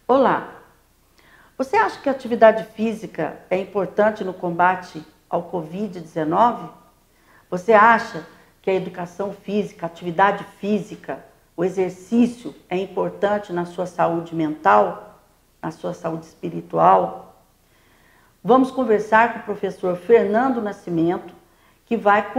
Olá! Você acha que a atividade física é importante no combate ao Covid-19? Você acha que a educação física, a atividade física, o exercício é importante na sua saúde mental, na sua saúde espiritual? Vamos conversar com o professor Fernando Nascimento, que vai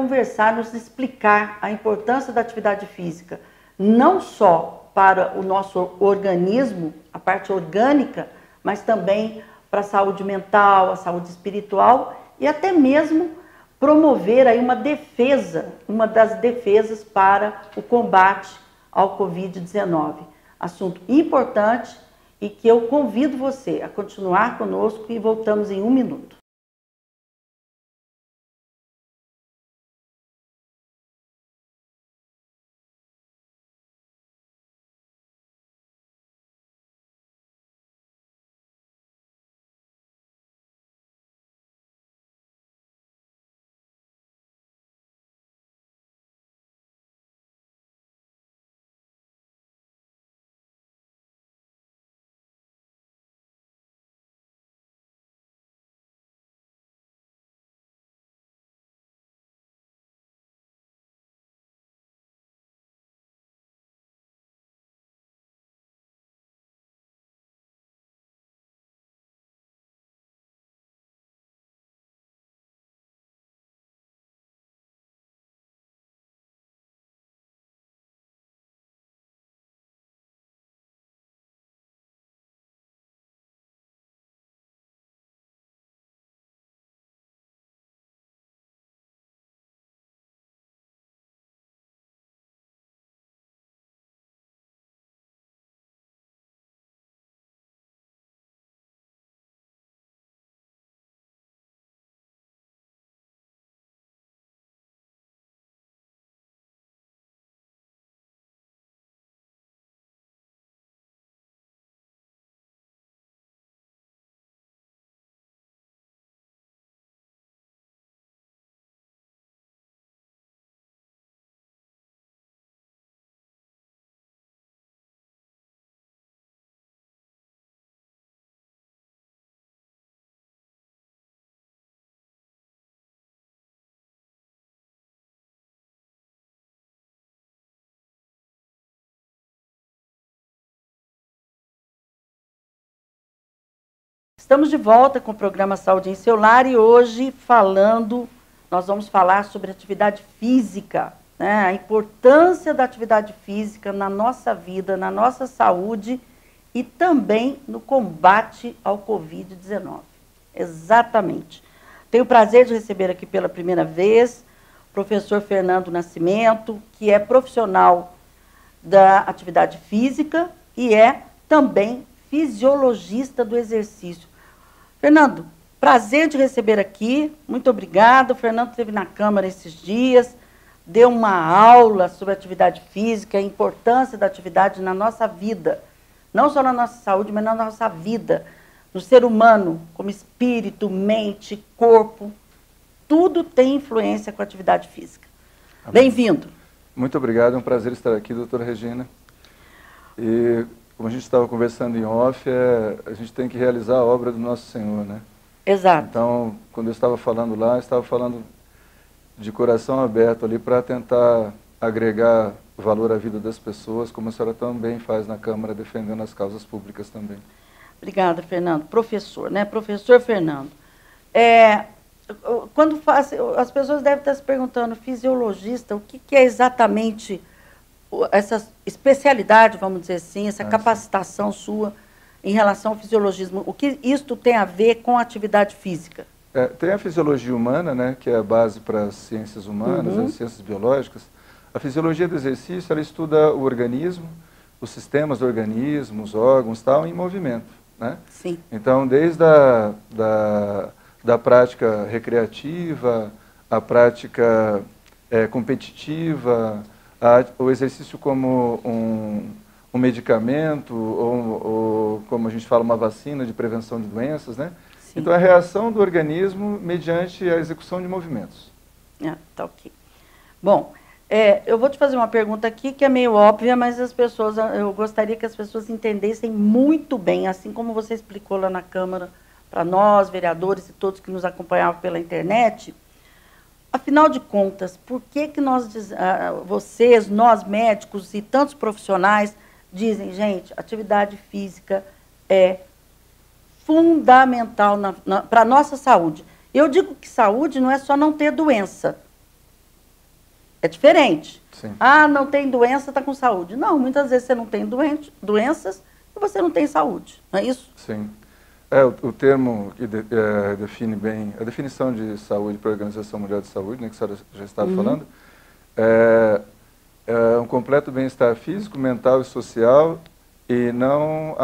nos explicar a importância da atividade física, não só para o nosso organismo, a parte orgânica, mas também para a saúde mental, a saúde espiritual e até mesmo promover aí uma das defesas para o combate ao Covid-19. Assunto importante e que eu convido você a continuar conosco e voltamos em 1 minuto. Estamos de volta com o programa Saúde em Seu Lar e hoje nós vamos falar sobre atividade física, né? A importância da atividade física na nossa vida, na nossa saúde e também no combate ao Covid-19. Exatamente. Tenho o prazer de receber aqui pela primeira vez o professor Fernando Nascimento, que é profissional da atividade física e é também fisiologista do exercício. Fernando, prazer de receber aqui, muito obrigada. O Fernando esteve na Câmara esses dias, deu uma aula sobre atividade física, a importância da atividade na nossa vida, não só na nossa saúde, mas na nossa vida, no ser humano, como espírito, corpo, tudo tem influência com a atividade física. Bem-vindo. Muito obrigado, é um prazer estar aqui, doutora Regina. E como a gente estava conversando em off, a gente tem que realizar a obra do nosso Senhor, né? Exato. Então, quando eu estava falando lá, eu estava falando de coração aberto ali para tentar agregar valor à vida das pessoas, como a senhora também faz na Câmara, defendendo as causas públicas também. Obrigada, Fernando. Professor, né? Professor Fernando. As pessoas devem estar se perguntando, fisiologista, o que é exatamente essa especialidade, vamos dizer assim, essa capacitação sua em relação ao fisiologismo? O que isto tem a ver com a atividade física? Tem a fisiologia humana, né, que é a base para as ciências humanas, as ciências biológicas. A fisiologia do exercício, ela estuda o organismo, os sistemas do organismo, os órgãos, tal, em movimento, né? Sim. Então, desde da prática recreativa, a prática competitiva, o exercício como um medicamento, ou como a gente fala, uma vacina de prevenção de doenças, né? Sim. Então, a reação do organismo mediante a execução de movimentos. Tá ok. Bom, Eu vou te fazer uma pergunta aqui que é meio óbvia, mas eu gostaria que as pessoas entendessem muito bem, assim como você explicou lá na Câmara, para nós, vereadores e todos que nos acompanhavam pela internet. Afinal de contas, por que vocês, nós médicos e tantos profissionais dizem, gente, atividade física é fundamental para a nossa saúde? Eu digo que saúde não é só não ter doença. É diferente. Sim. Ah, não tem doença, está com saúde. Não, muitas vezes você não tem doenças e você não tem saúde. Não é isso? Sim. O termo que define bem, a definição de saúde para a Organização Mundial de Saúde, né, que a senhora já estava falando, é um completo bem-estar físico, mental e social e não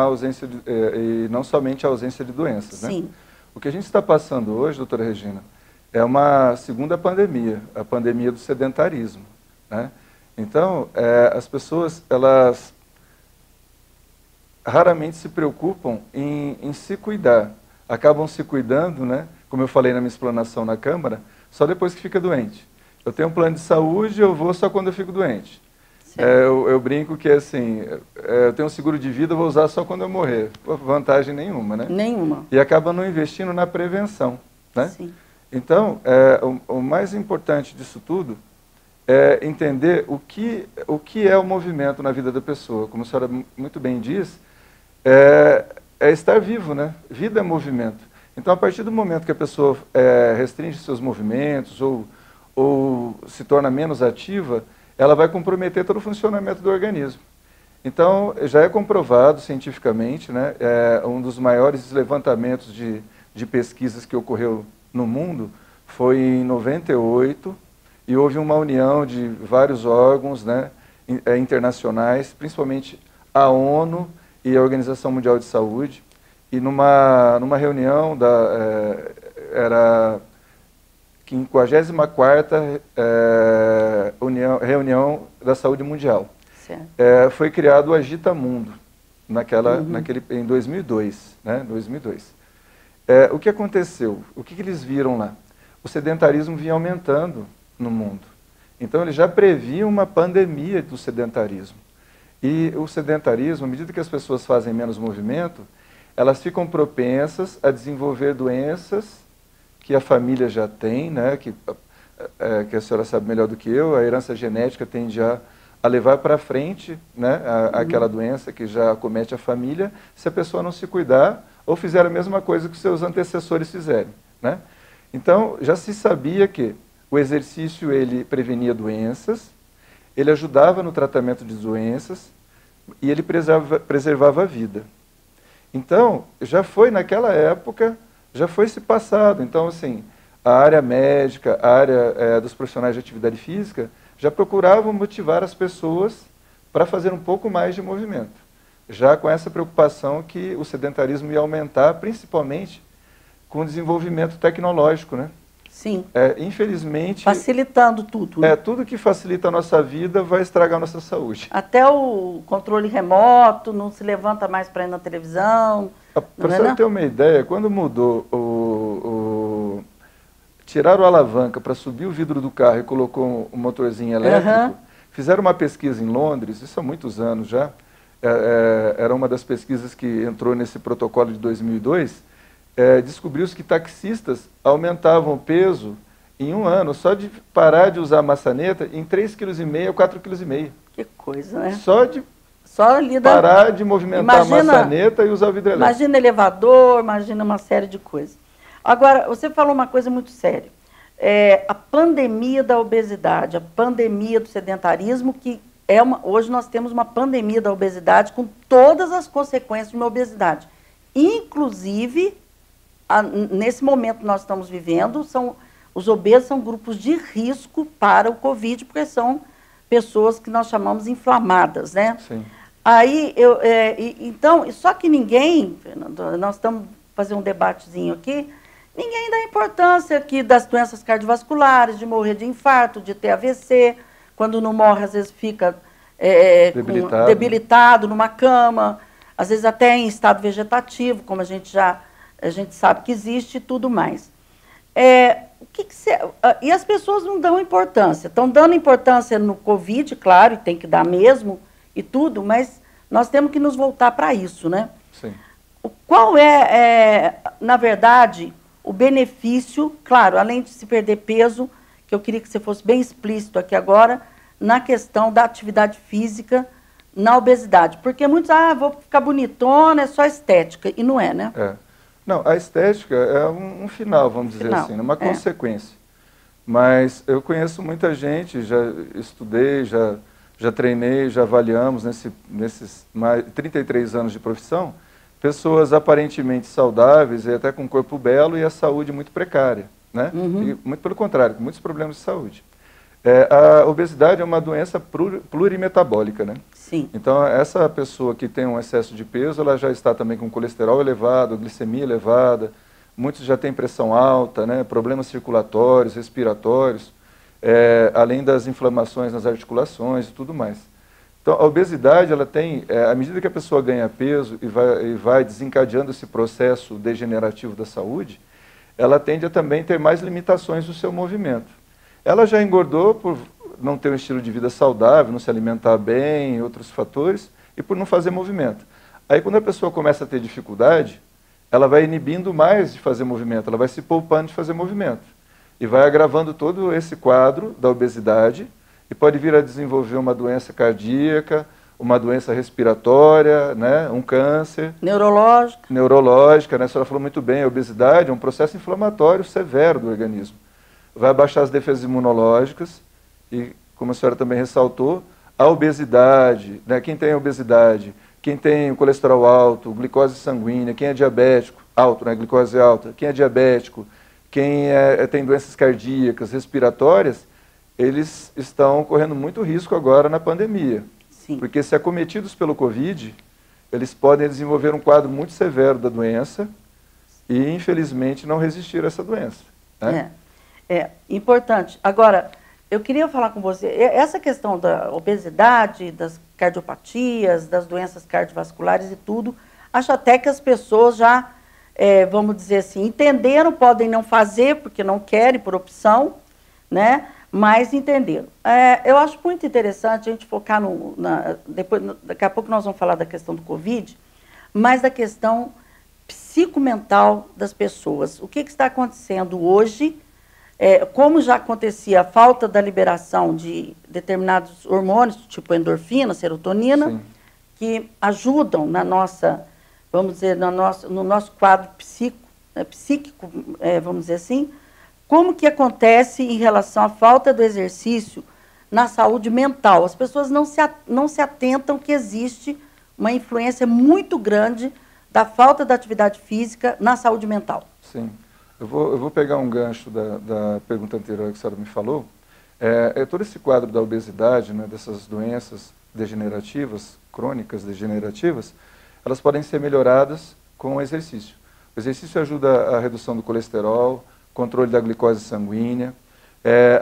somente a ausência de doenças. Sim. Né? O que a gente está passando hoje, doutora Regina, é uma segunda pandemia, a pandemia do sedentarismo. Né? Então, as pessoas, elas raramente se preocupam em se cuidar. Acabam se cuidando, né? Como eu falei na minha explanação na Câmara, só depois que fica doente. Eu tenho um plano de saúde, eu vou só quando eu fico doente. Eu brinco que, assim, eu tenho um seguro de vida, eu vou usar só quando eu morrer. Vantagem nenhuma, né? Nenhuma. E acaba não investindo na prevenção, né? Sim. Então, o mais importante disso tudo é entender o que é o movimento na vida da pessoa. Como a senhora muito bem diz, é estar vivo, né? Vida é movimento. Então, a partir do momento que a pessoa restringe seus movimentos ou se torna menos ativa, ela vai comprometer todo o funcionamento do organismo. Então, já é comprovado cientificamente, né? Um dos maiores levantamentos de pesquisas que ocorreu no mundo foi em 98, e houve uma união de vários órgãos, né, internacionais, principalmente a ONU e a Organização Mundial de Saúde, e numa reunião, era a 54ª reunião da Saúde Mundial. Foi criado o Agita Mundo, em 2002. Né, 2002. O que aconteceu? O que eles viram lá? O sedentarismo vinha aumentando no mundo. Então, eles já previam uma pandemia do sedentarismo. E o sedentarismo, à medida que as pessoas fazem menos movimento, elas ficam propensas a desenvolver doenças que a família já tem, né, que a senhora sabe melhor do que eu, a herança genética tende a levar para frente, né, aquela doença que já acomete a família, se a pessoa não se cuidar ou fizer a mesma coisa que seus antecessores fizeram. Né? Então, já se sabia que o exercício ele prevenia doenças, ele ajudava no tratamento de doenças e ele preservava a vida. Então, já foi naquela época, já foi se passado. Então, assim, a área médica, a área dos profissionais de atividade física, já procuravam motivar as pessoas para fazer um pouco mais de movimento. Já com essa preocupação que o sedentarismo ia aumentar, principalmente com o desenvolvimento tecnológico, né? Sim. Infelizmente... Facilitando tudo. Né? Tudo que facilita a nossa vida vai estragar a nossa saúde. Até o controle remoto, não se levanta mais para ir na televisão. Para você ter uma ideia, quando mudou tiraram a alavanca para subir o vidro do carro e colocou um motorzinho elétrico, fizeram uma pesquisa em Londres, isso há muitos anos já, era uma das pesquisas que entrou nesse protocolo de 2002, descobriu-se que taxistas aumentavam o peso em um ano, só de parar de usar a maçaneta, em 3,5 kg a 4,5 kg. Que coisa, né? Só de parar de movimentar a maçaneta e usar o vidro elétrico. Imagina elevador, imagina uma série de coisas. Agora, você falou uma coisa muito séria. A pandemia da obesidade, a pandemia do sedentarismo, que hoje nós temos uma pandemia da obesidade com todas as consequências de uma obesidade. Inclusive, nesse momento que nós estamos vivendo, os obesos são grupos de risco para o Covid, porque são pessoas que nós chamamos inflamadas, né? Sim. Aí, então, só que ninguém, nós estamos fazendo um debatezinho aqui, ninguém dá importância aqui das doenças cardiovasculares, de morrer de infarto, de ter AVC, quando não morre, às vezes fica debilitado numa cama, às vezes até em estado vegetativo, como a gente sabe que existe e tudo mais. E as pessoas não dão importância. Estão dando importância no Covid, claro, e tem que dar mesmo, e tudo, mas nós temos que nos voltar para isso, né? Sim. Qual na verdade, o benefício, claro, além de se perder peso, que eu queria que você fosse bem explícito aqui agora, na questão da atividade física na obesidade. Porque muitos, vou ficar bonitona, é só estética, e não é, né? Não, a estética é um final, vamos dizer assim, uma consequência. Mas eu conheço muita gente, já estudei, já treinei, já avaliamos nesses mais 33 anos de profissão, pessoas aparentemente saudáveis e até com um corpo belo e a saúde muito precária, né? E, muito pelo contrário, com muitos problemas de saúde. A obesidade é uma doença plurimetabólica, né? Sim. Então, essa pessoa que tem um excesso de peso, ela já está também com colesterol elevado, glicemia elevada, muitos já têm pressão alta, né? Problemas circulatórios, respiratórios, além das inflamações nas articulações e tudo mais. Então, a obesidade, ela tem, à medida que a pessoa ganha peso e vai desencadeando esse processo degenerativo da saúde, ela tende a também ter mais limitações do seu movimento. Ela já engordou por não ter um estilo de vida saudável, não se alimentar bem, outros fatores, e por não fazer movimento. Aí, quando a pessoa começa a ter dificuldade, ela vai inibindo mais de fazer movimento, ela vai se poupando de fazer movimento. E vai agravando todo esse quadro da obesidade, e pode vir a desenvolver uma doença cardíaca, uma doença respiratória, né, um câncer. Neurológica, né, a senhora falou muito bem, a obesidade é um processo inflamatório severo do organismo. Vai abaixar as defesas imunológicas e, como a senhora também ressaltou, a obesidade, né, quem tem obesidade, quem tem o colesterol alto, glicose sanguínea, quem é diabético, alto, né, glicose alta, quem é diabético, quem tem doenças cardíacas, respiratórias, eles estão correndo muito risco agora na pandemia. Sim. Porque se acometidos pelo Covid, eles podem desenvolver um quadro muito severo da doença e, infelizmente, não resistir a essa doença. Né? É importante. Agora, eu queria falar com você, essa questão da obesidade, das cardiopatias, das doenças cardiovasculares e tudo, acho até que as pessoas já, vamos dizer assim, entenderam, podem não fazer porque não querem, por opção, né? Mas entenderam. Eu acho muito interessante a gente focar daqui a pouco nós vamos falar da questão do Covid, mas da questão psicomental das pessoas. O que está acontecendo hoje? Como já acontecia a falta da liberação de determinados hormônios, tipo endorfina, serotonina, Sim. que ajudam na nossa, vamos dizer, no nosso quadro psíquico, vamos dizer assim, como que acontece em relação à falta do exercício na saúde mental? As pessoas não se atentam que existe uma influência muito grande da falta da atividade física na saúde mental. Sim. Eu vou pegar um gancho da pergunta anterior que a senhora me falou. Todo esse quadro da obesidade, né, dessas doenças degenerativas, crônicas degenerativas, elas podem ser melhoradas com o exercício. O exercício ajuda a redução do colesterol, controle da glicose sanguínea,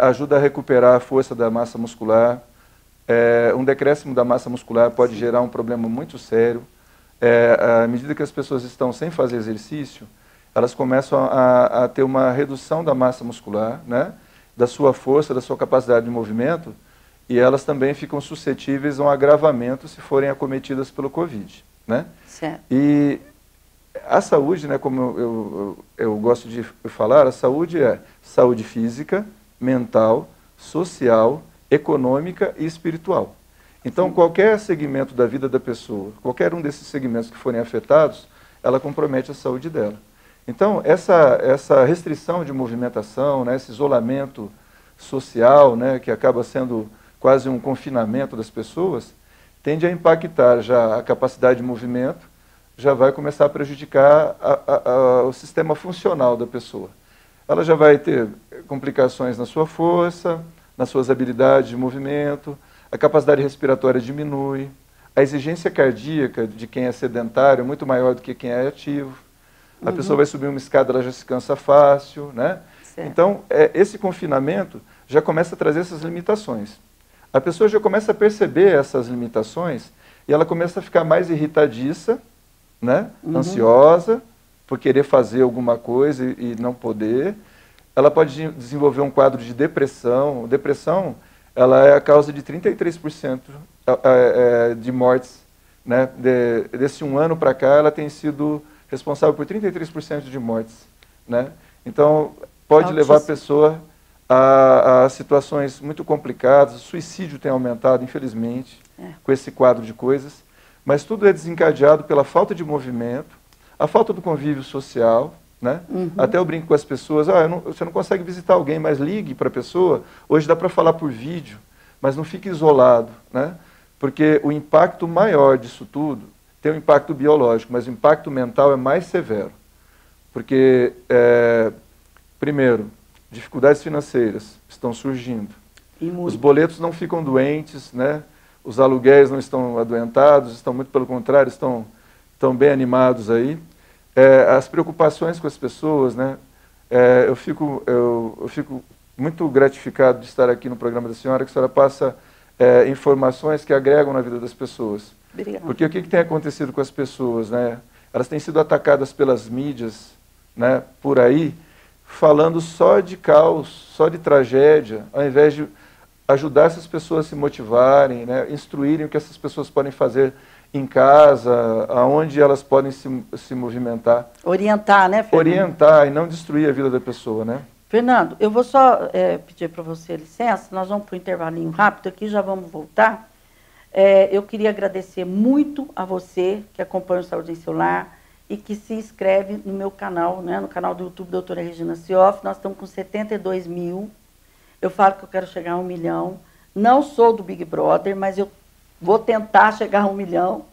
ajuda a recuperar a força da massa muscular. Um decréscimo da massa muscular pode gerar um problema muito sério. À medida que as pessoas estão sem fazer exercício, elas começam a ter uma redução da massa muscular, né, da sua força, da sua capacidade de movimento, e elas também ficam suscetíveis a um agravamento se forem acometidas pelo Covid. Né? Certo. E a saúde, né, como eu gosto de falar, a saúde é saúde física, mental, social, econômica e espiritual. Então, qualquer segmento da vida da pessoa, qualquer um desses segmentos que forem afetados, ela compromete a saúde dela. Então, essa restrição de movimentação, né, esse isolamento social, né, que acaba sendo quase um confinamento das pessoas, tende a impactar já a capacidade de movimento, já vai começar a prejudicar o sistema funcional da pessoa. Ela já vai ter complicações na sua força, nas suas habilidades de movimento, a capacidade respiratória diminui, a exigência cardíaca de quem é sedentário é muito maior do que quem é ativo. A pessoa vai subir uma escada, ela já se cansa fácil, né? Certo. Então, esse confinamento já começa a trazer essas limitações. A pessoa já começa a perceber essas limitações e ela começa a ficar mais irritadiça, né? Ansiosa, por querer fazer alguma coisa e não poder. ela pode desenvolver um quadro de depressão. Depressão, ela é a causa de 33% de mortes, né? Desse um ano para cá, ela tem sido responsável por 33% de mortes, né? Então, pode levar a pessoa a situações muito complicadas. O suicídio tem aumentado, infelizmente, com esse quadro de coisas. Mas tudo é desencadeado pela falta de movimento, a falta do convívio social, né? Até eu brinco com as pessoas, você não consegue visitar alguém, mas ligue para a pessoa. Hoje dá para falar por vídeo, mas não fique isolado, né? Porque o impacto maior disso tudo tem um impacto biológico, mas o impacto mental é mais severo. Porque, primeiro, dificuldades financeiras estão surgindo. Os boletos não ficam doentes, né? Os aluguéis não estão adoentados, estão muito pelo contrário, estão bem animados aí. As preocupações com as pessoas, né? Eu fico muito gratificado de estar aqui no programa da senhora, que a senhora passa informações que agregam na vida das pessoas. Obrigada. Porque o que tem acontecido com as pessoas, né? Elas têm sido atacadas pelas mídias, né, por aí, falando só de caos, só de tragédia, ao invés de ajudar essas pessoas a se motivarem, né, instruírem o que essas pessoas podem fazer em casa, aonde elas podem se movimentar. Orientar, né, Fernando? Orientar e não destruir a vida da pessoa, né? Fernando, eu vou só pedir para você licença, nós vamos para um intervalinho rápido aqui, já vamos voltar. Eu queria agradecer muito a você que acompanha o Saúde em Seu Lar e que se inscreve no meu canal, né, no canal do YouTube Doutora Regina Cioff. Nós estamos com 72 mil. Eu falo que eu quero chegar a 1 milhão. Não sou do Big Brother, mas eu vou tentar chegar a 1 milhão,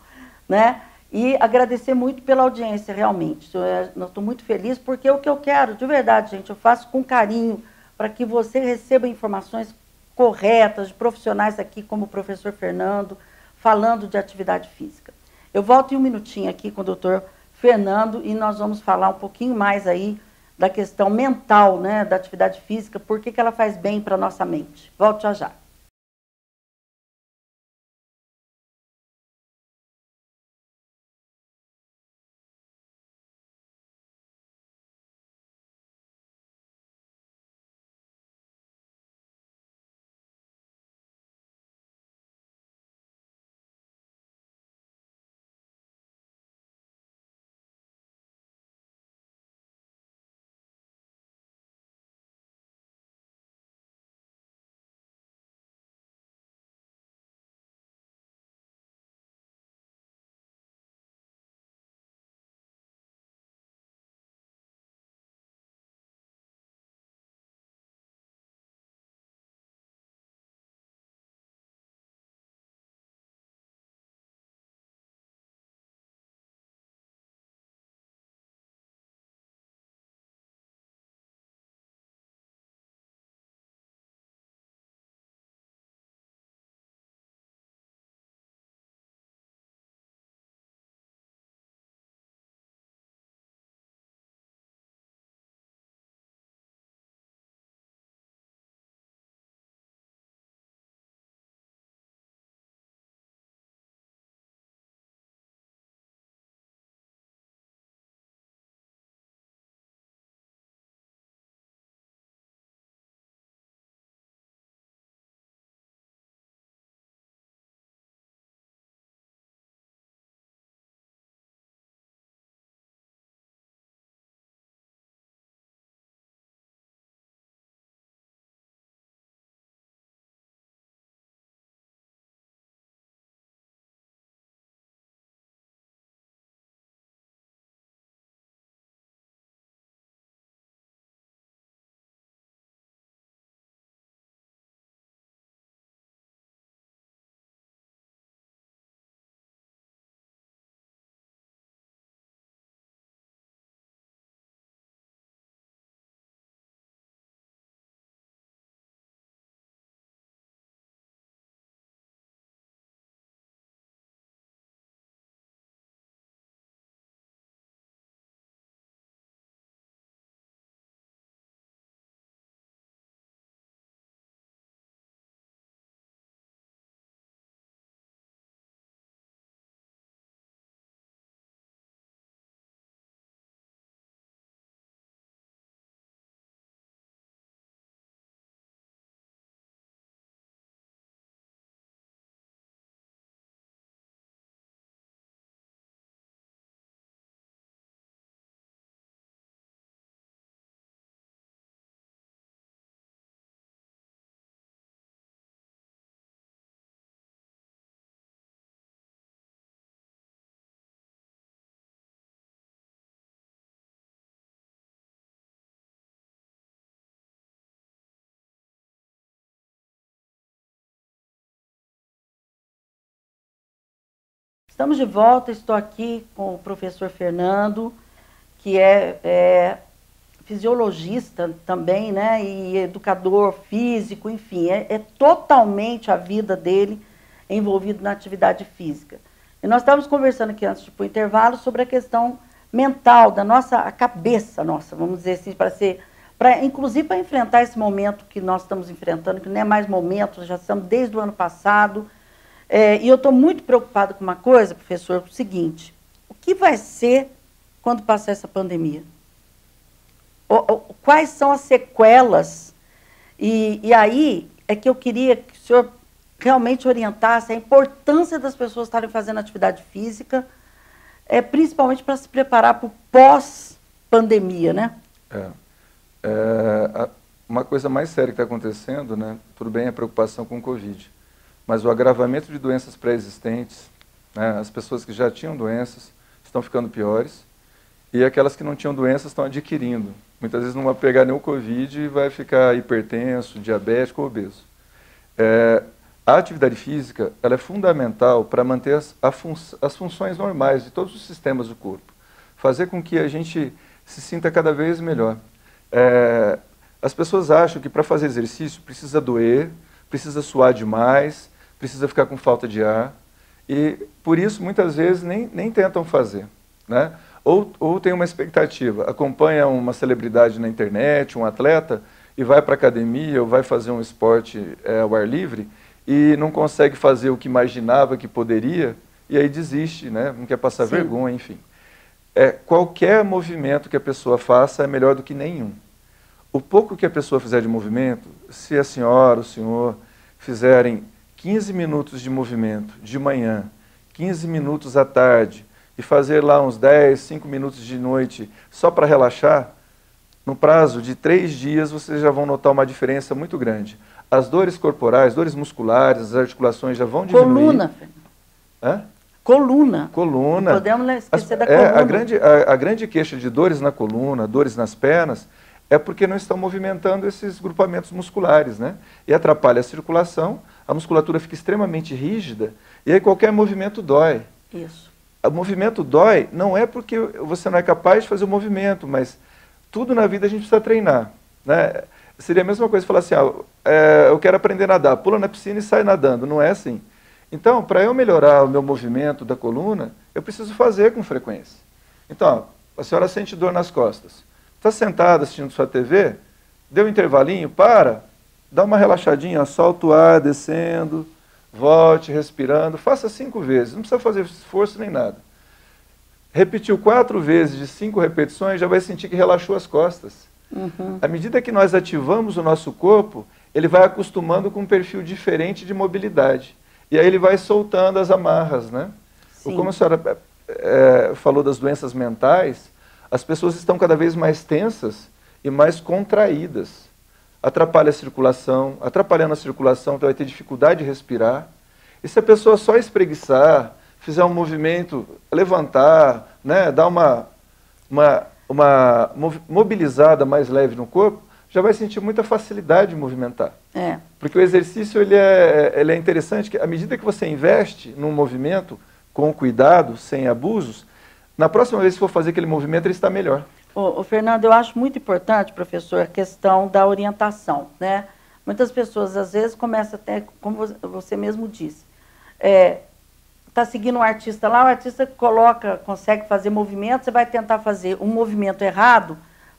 né? E agradecer muito pela audiência, realmente. Eu estou muito feliz, porque o que eu quero, de verdade, gente, eu faço com carinho para que você receba informações corretas de profissionais aqui, como o professor Fernando, falando de atividade física. Eu volto em um minutinho aqui com o doutor Fernando e nós vamos falar um pouquinho mais aí da questão mental, né, da atividade física, por que ela faz bem para a nossa mente. Volte já já. Estamos de volta, estou aqui com o professor Fernando, que é fisiologista também, né, e educador físico, enfim, é totalmente a vida dele envolvido na atividade física. E nós estávamos conversando aqui antes de ir para o intervalo sobre a questão mental, da nossa, a cabeça nossa, vamos dizer assim, inclusive para enfrentar esse momento que nós estamos enfrentando, que não é mais momento, já estamos desde o ano passado. E eu estou muito preocupada com uma coisa, professor, o seguinte: o que vai ser quando passar essa pandemia? Quais são as sequelas? E aí é que eu queria que o senhor realmente orientasse a importância das pessoas estarem fazendo atividade física, principalmente para se preparar para o pós-pandemia, né? Uma coisa mais séria que está acontecendo, né? Tudo bem a preocupação com o Covid, mas o agravamento de doenças pré-existentes, né? As pessoas que já tinham doenças estão ficando piores e aquelas que não tinham doenças estão adquirindo. Muitas vezes não vai pegar nem o Covid e vai ficar hipertenso, diabético ou obeso. A atividade física ela é fundamental para manter as funções normais de todos os sistemas do corpo. Fazer com que a gente se sinta cada vez melhor. As pessoas acham que para fazer exercício precisa doer, precisa suar demais, precisa ficar com falta de ar. E por isso muitas vezes nem tentam fazer, né? Ou tem uma expectativa, acompanha uma celebridade na internet, um atleta, e vai para a academia ou vai fazer um esporte ao ar livre, e não consegue fazer o que imaginava que poderia, e aí desiste, né? Não quer passar vergonha, enfim. Qualquer movimento que a pessoa faça é melhor do que nenhum. O pouco que a pessoa fizer de movimento, se a senhora, o senhor, fizerem 15 minutos de movimento de manhã, 15 minutos à tarde, e fazer lá uns 10, 5 minutos de noite só para relaxar, no prazo de 3 dias vocês já vão notar uma diferença muito grande. As dores corporais, dores musculares, as articulações já vão diminuir. Coluna, Coluna. Coluna. Não podemos esquecer da coluna. A grande queixa de dores na coluna, dores nas pernas, é porque não estão movimentando esses grupamentos musculares, né? E atrapalha a circulação, a musculatura fica extremamente rígida, e aí qualquer movimento dói. Isso. O movimento dói não é porque você não é capaz de fazer o movimento, mas tudo na vida a gente precisa treinar, né? Seria a mesma coisa falar assim, eu quero aprender a nadar, pula na piscina e sai nadando, não é assim. Então, para eu melhorar o meu movimento da coluna, eu preciso fazer com frequência. Então, a senhora sente dor nas costas, está sentada assistindo sua TV, deu um intervalinho, dá uma relaxadinha, solta o ar descendo, volte respirando, faça 5 vezes, não precisa fazer esforço nem nada. Repetiu 4 vezes de 5 repetições, já vai sentir que relaxou as costas. Uhum. À medida que nós ativamos o nosso corpo, ele vai acostumando com um perfil diferente de mobilidade. E aí ele vai soltando as amarras, né? Como a senhora falou das doenças mentais, as pessoas estão cada vez mais tensas e mais contraídas. Atrapalha a circulação, atrapalhando a circulação, vai ter dificuldade de respirar. E se a pessoa só espreguiçar, fizer um movimento, levantar, né, dar uma mobilizada mais leve no corpo, já vai sentir muita facilidade de movimentar. Porque o exercício ele é interessante, que à medida que você investe num movimento com cuidado, sem abusos, na próxima vez que for fazer aquele movimento, ele está melhor. Fernando, eu acho muito importante, professor, a questão da orientação, né? Muitas pessoas, às vezes, começam até, como você mesmo disse, está seguindo um artista lá, o artista consegue fazer movimento, você vai tentar fazer um movimento errado,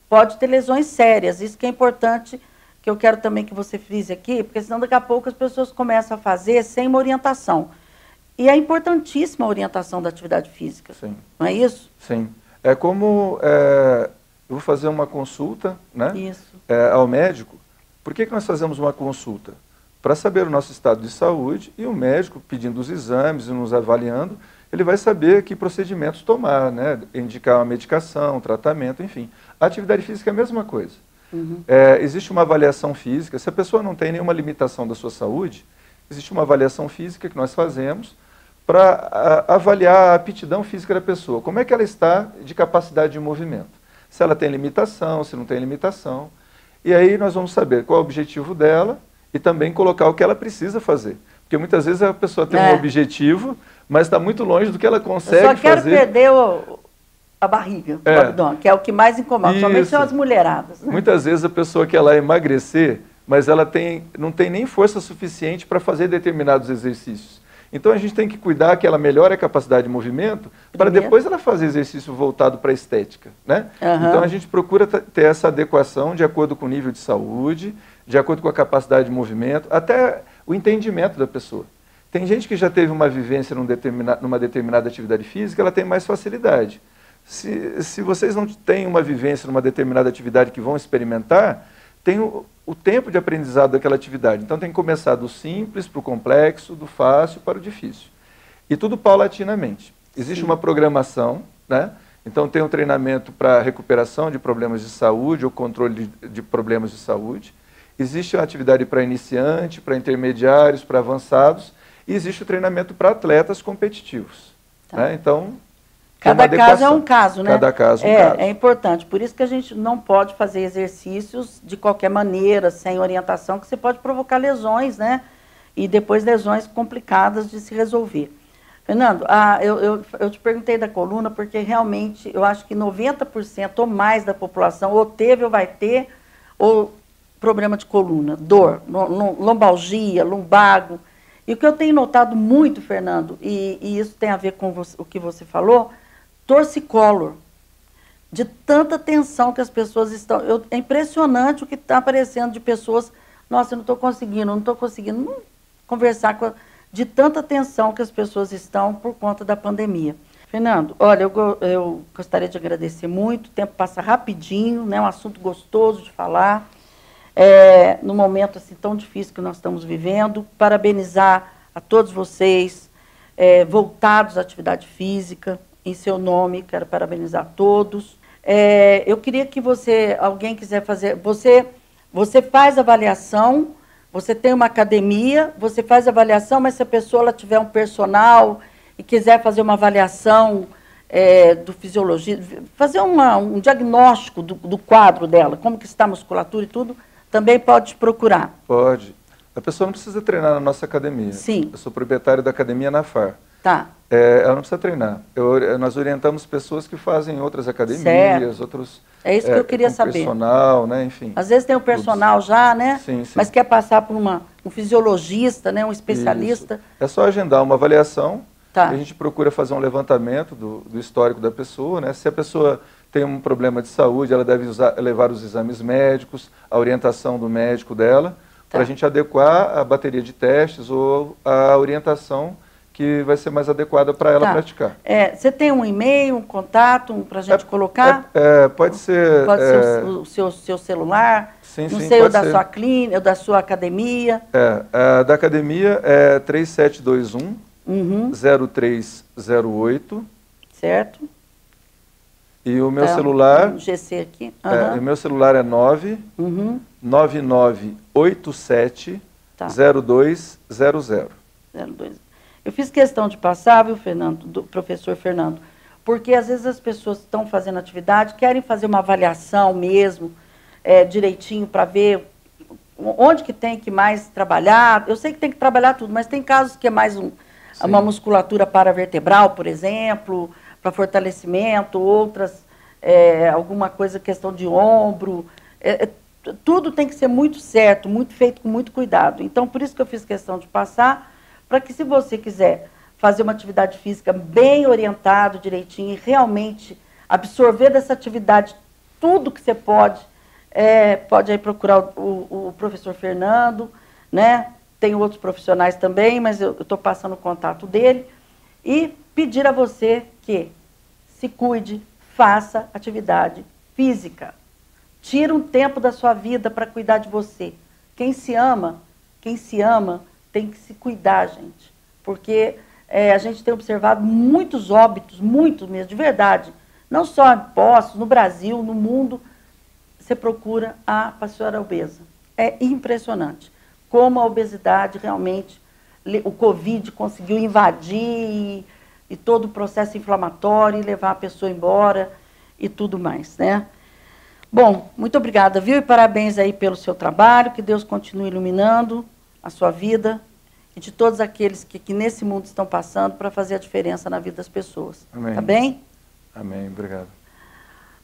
pode ter lesões sérias. Isso que é importante, que eu quero também que você frise aqui, porque senão daqui a pouco as pessoas começam a fazer sem uma orientação. E é importantíssima a orientação da atividade física. Sim. Não é isso? Sim. É como eu vou fazer uma consulta, né, ao médico. Por que nós fazemos uma consulta? Para saber o nosso estado de saúde, e o médico, pedindo os exames e nos avaliando, ele vai saber que procedimentos tomar, né, indicar uma medicação, um tratamento, enfim. A atividade física é a mesma coisa. Uhum. Existe uma avaliação física. Se a pessoa não tem nenhuma limitação da sua saúde, existe uma avaliação física que nós fazemos para avaliar a aptidão física da pessoa. Como é que ela está de capacidade de movimento? Se ela tem limitação, se não tem limitação. E aí nós vamos saber qual é o objetivo dela e também colocar o que ela precisa fazer. Porque muitas vezes a pessoa tem um objetivo, mas está muito longe do que ela consegue fazer. Eu só quero fazer. perder a barriga, o abdômen, que é o que mais incomoda, somente são as mulheradas. Né? Muitas vezes a pessoa quer lá emagrecer, mas ela não tem nem força suficiente para fazer determinados exercícios. Então a gente tem que cuidar que ela melhore a capacidade de movimento para depois ela fazer exercício voltado para a estética, né? Então a gente procura ter essa adequação de acordo com o nível de saúde, de acordo com a capacidade de movimento, até o entendimento da pessoa. Tem gente que já teve uma vivência numa determinada atividade física, ela tem mais facilidade. Se vocês não têm uma vivência numa determinada atividade que vão experimentar, tem o tempo de aprendizado daquela atividade. Então tem que começar do simples para o complexo, do fácil para o difícil. E tudo paulatinamente. Existe uma programação, né? Então tem um treinamento para recuperação de problemas de saúde ou controle de problemas de saúde. Existe uma atividade para iniciante, para intermediários, para avançados. E existe o treinamento para atletas competitivos. Né? Então, cada caso é um caso, né? Cada caso é um caso. É importante. Por isso que a gente não pode fazer exercícios de qualquer maneira, sem orientação, que você pode provocar lesões, né? E depois lesões complicadas de se resolver. Fernando, eu te perguntei da coluna porque realmente eu acho que 90% ou mais da população ou teve ou vai ter ou problema de coluna, dor, lombalgia, lumbago. E o que eu tenho notado muito, Fernando, e isso tem a ver com o que você falou, torcicolor, de tanta tensão que as pessoas estão... é impressionante o que está aparecendo de pessoas, nossa, eu não estou conseguindo conversar de tanta tensão que as pessoas estão por conta da pandemia. Fernando, olha, eu gostaria de agradecer muito, o tempo passa rapidinho, né, um assunto gostoso de falar, num momento assim tão difícil que nós estamos vivendo, parabenizar a todos vocês, voltados à atividade física, em seu nome, quero parabenizar todos. Eu queria que alguém quiser fazer, você faz avaliação, você tem uma academia, você faz avaliação, mas se a pessoa ela tiver um personal e quiser fazer uma avaliação do fisiologista, fazer um diagnóstico do quadro dela, como que está a musculatura e tudo, também pode procurar. Pode. A pessoa não precisa treinar na nossa academia. Sim. Eu sou proprietário da academia Nafar. Tá. Ela não precisa treinar. Nós orientamos pessoas que fazem outras academias, certo. Outros... É isso que eu queria saber. Personal, né, enfim. Às vezes tem o personal já, né? Sim, sim. Mas quer passar por um fisiologista, né, um especialista. Isso. É só agendar uma avaliação. Tá. A gente procura fazer um levantamento do histórico da pessoa, né? Se a pessoa tem um problema de saúde, ela deve levar os exames médicos, a orientação do médico dela, para a gente adequar a bateria de testes ou a orientação que vai ser mais adequada para ela praticar. Você tem um e-mail, um contato para a gente colocar? Pode ser... Pode ser o seu celular? Sim, não sim, sei, o pode da ser. sua clínica, o da sua academia? Da academia é 3721 0308. Certo. E o meu celular... Um GC aqui. O meu celular é 9987 0200. 02. Eu fiz questão de passar, viu, Fernando, do professor Fernando, porque às vezes as pessoas estão fazendo atividade, querem fazer uma avaliação mesmo, direitinho, para ver onde que tem que mais trabalhar. Eu sei que tem que trabalhar tudo, mas tem casos que é mais uma musculatura paravertebral, por exemplo, para fortalecimento, outras, alguma coisa, questão de ombro. Tudo tem que ser muito certo, muito feito com muito cuidado. Então, por isso que eu fiz questão de passar, para que se você quiser fazer uma atividade física bem orientado, direitinho, e realmente absorver dessa atividade tudo que você pode aí procurar o professor Fernando, né? Tem outros profissionais também, mas eu estou passando o contato dele, e pedir a você que se cuide, faça atividade física. Tira um tempo da sua vida para cuidar de você. Quem se ama tem que se cuidar, gente. Porque a gente tem observado muitos óbitos, muitos mesmo, de verdade. Não só em Poços, no Brasil, no mundo, você procura a pessoa obesa. É impressionante como a obesidade realmente, o Covid conseguiu invadir e todo o processo inflamatório e levar a pessoa embora e tudo mais, né? Bom, muito obrigada, viu? E parabéns aí pelo seu trabalho, que Deus continue iluminando a sua vida e de todos aqueles que nesse mundo estão passando para fazer a diferença na vida das pessoas. Amém. Tá bem? Amém. Obrigado.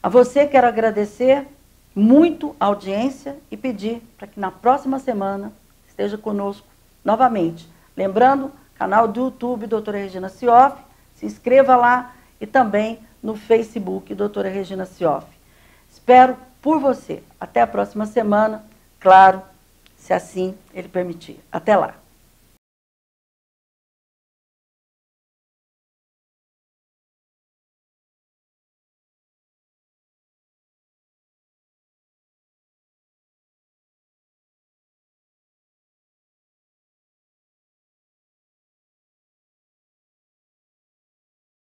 A você quero agradecer muito a audiência e pedir para que na próxima semana esteja conosco novamente. Lembrando, canal do YouTube Doutora Regina Cioff, se inscreva lá e também no Facebook Doutora Regina Cioff. Espero por você. Até a próxima semana, claro, se assim Ele permitir. Até lá.